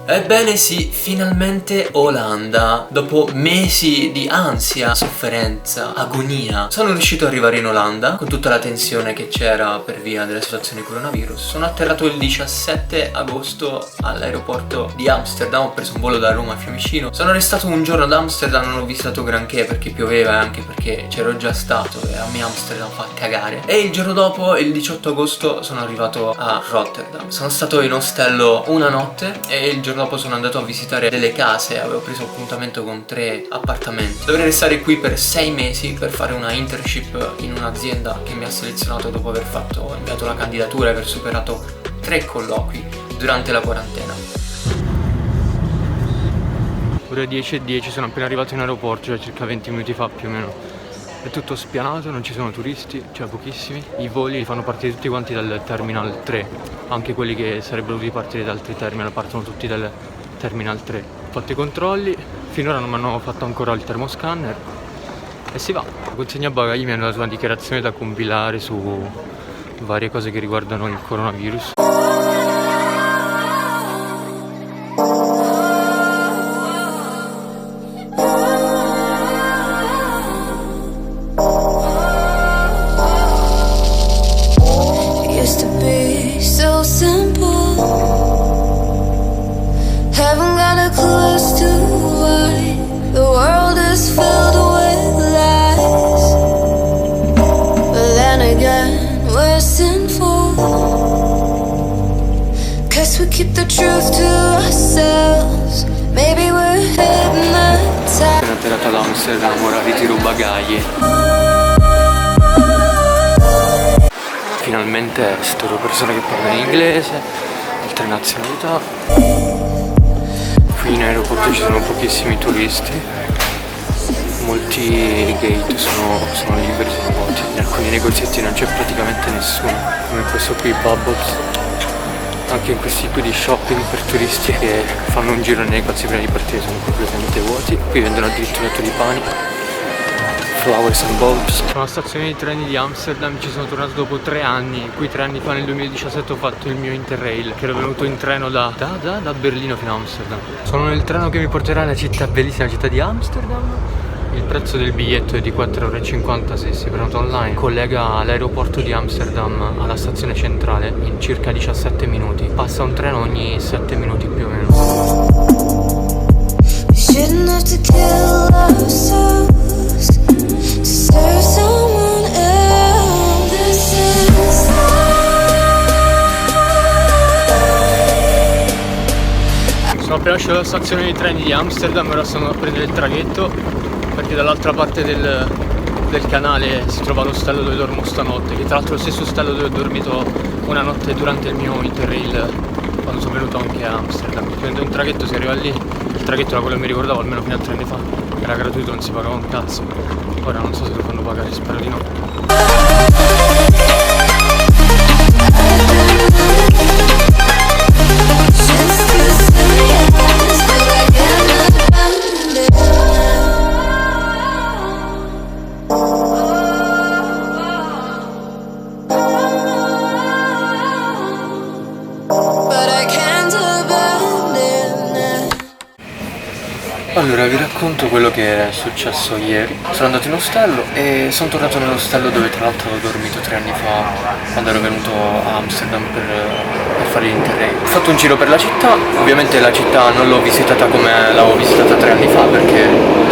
Ebbene sì, finalmente Olanda. Dopo mesi di ansia, sofferenza, agonia, sono riuscito ad arrivare in Olanda con tutta la tensione che c'era per via della situazione di coronavirus. Sono atterrato il 17 agosto all'aeroporto di Amsterdam, ho preso un volo da Roma a Fiumicino. Sono restato un giorno ad Amsterdam, non ho visitato granché perché pioveva e anche perché c'ero già stato e a me Amsterdam fa cagare. E il giorno dopo, il 18 agosto, sono arrivato a Rotterdam. Sono stato in ostello una notte e il giorno dopo sono andato a visitare delle case, avevo preso appuntamento con 3 appartamenti. Dovrei restare qui per 6 mesi per fare una internship in un'azienda che mi ha selezionato dopo aver inviato la candidatura e aver superato 3 colloqui durante la quarantena. Ore 10:10, sono appena arrivato in aeroporto, cioè circa 20 minuti fa più o meno. È tutto spianato, non ci sono turisti, cioè pochissimi. I voli fanno partire tutti quanti dal Terminal 3, anche quelli che sarebbero dovuti partire da altri terminal partono tutti dal Terminal 3. Ho fatto i controlli, finora non mi hanno fatto ancora il termoscanner e si va. La consegna bagagli mi hanno dato una dichiarazione da compilare su varie cose che riguardano il coronavirus. We keep the truth to ourselves. Maybe we're hypnotized. Sono atterrato ad Amsterdam, ora ritiro bagagli. Finalmente estero persone che parlano inglese, altre nazionalità. Qui in aeroporto ci sono pochissimi turisti. Molti gate sono liberi, sono vuoti. In alcuni negozietti non c'è praticamente nessuno, come questo qui, Bubbles. Anche in questi tipi di shopping per turisti che fanno un giro nei negozi prima di partire sono completamente vuoti. Qui vendono addirittura tulipani, flowers and bulbs. Sono alla stazione di treni di Amsterdam, ci sono tornato dopo 3 anni. Qui 3 anni fa nel 2017 ho fatto il mio Interrail, che ero venuto in treno da Berlino fino a Amsterdam. Sono nel treno che mi porterà nella città, bellissima città di Amsterdam. Il prezzo del biglietto è di 4,50 € se si prenota online. Collega l'aeroporto di Amsterdam alla stazione centrale in circa 17 minuti. Passa un treno ogni 7 minuti più o meno. Sono appena uscito dalla stazione di treni di Amsterdam, ora sono a prendere il traghetto perché dall'altra parte del canale si trova l'ostello dove dormo stanotte, che tra l'altro è lo stesso ostello dove ho dormito una notte durante il mio Interrail quando sono venuto anche a Amsterdam. Prendo un traghetto, si arriva lì, il traghetto era quello che mi ricordavo almeno fino a 3 anni fa, era gratuito, non si pagava un cazzo. Ora non so se lo fanno pagare, spero di no. Allora vi racconto quello che è successo ieri. Sono andato in ostello e sono tornato nell'ostello dove tra l'altro ho dormito 3 anni fa quando ero venuto a Amsterdam per fare l'Interrail. Ho fatto un giro per la città, ovviamente la città non l'ho visitata come l'avevo visitata 3 anni fa perché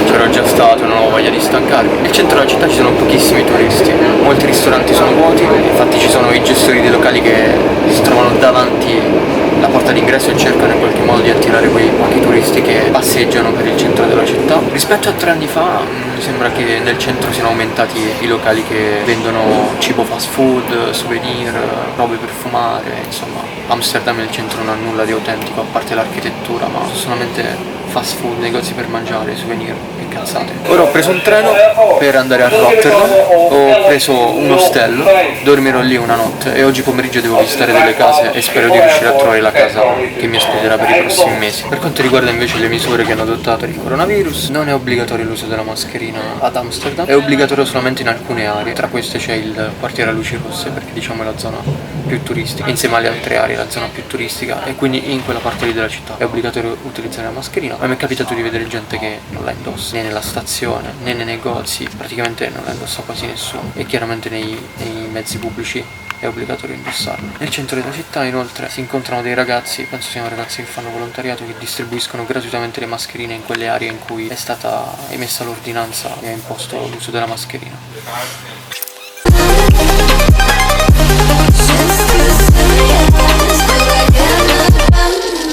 c'ero già stato e non avevo voglia di stancarmi. Nel centro della città ci sono pochissimi turisti, molti ristoranti sono vuoti, infatti ci sono i gestori dei locali che si trovano davanti la porta d'ingresso e cercano in qualche modo di attirare quei pochi turisti che passeggiano per il centro della città. Rispetto a 3 anni fa mi sembra che nel centro siano aumentati i locali che vendono cibo fast food, souvenir, robe per fumare, insomma Amsterdam nel centro non ha nulla di autentico a parte l'architettura, ma solamente fast food, negozi per mangiare, souvenir e cazzate. Ora ho preso un treno per andare a Rotterdam, ho preso un ostello, dormirò lì una notte e oggi pomeriggio devo visitare delle case e spero di riuscire a trovare la casa che mi ospiterà per i prossimi mesi. Per quanto riguarda invece le misure che hanno adottato per il coronavirus, non è obbligatorio l'uso della mascherina ad Amsterdam, è obbligatorio solamente in alcune aree, tra queste c'è il quartiere a luci rosse perché diciamo è la zona più turistica, insieme alle altre aree, la zona più turistica, e quindi in quella parte lì della città è obbligatorio utilizzare la mascherina. A me è capitato di vedere gente che non la indossa né nella stazione né nei negozi, praticamente non la indossa quasi nessuno, e chiaramente nei mezzi pubblici è obbligatorio indossarlo. Nel centro della città inoltre si incontrano dei ragazzi, penso siano ragazzi che fanno volontariato, che distribuiscono gratuitamente le mascherine in quelle aree in cui è stata emessa l'ordinanza che ha imposto l'uso della mascherina.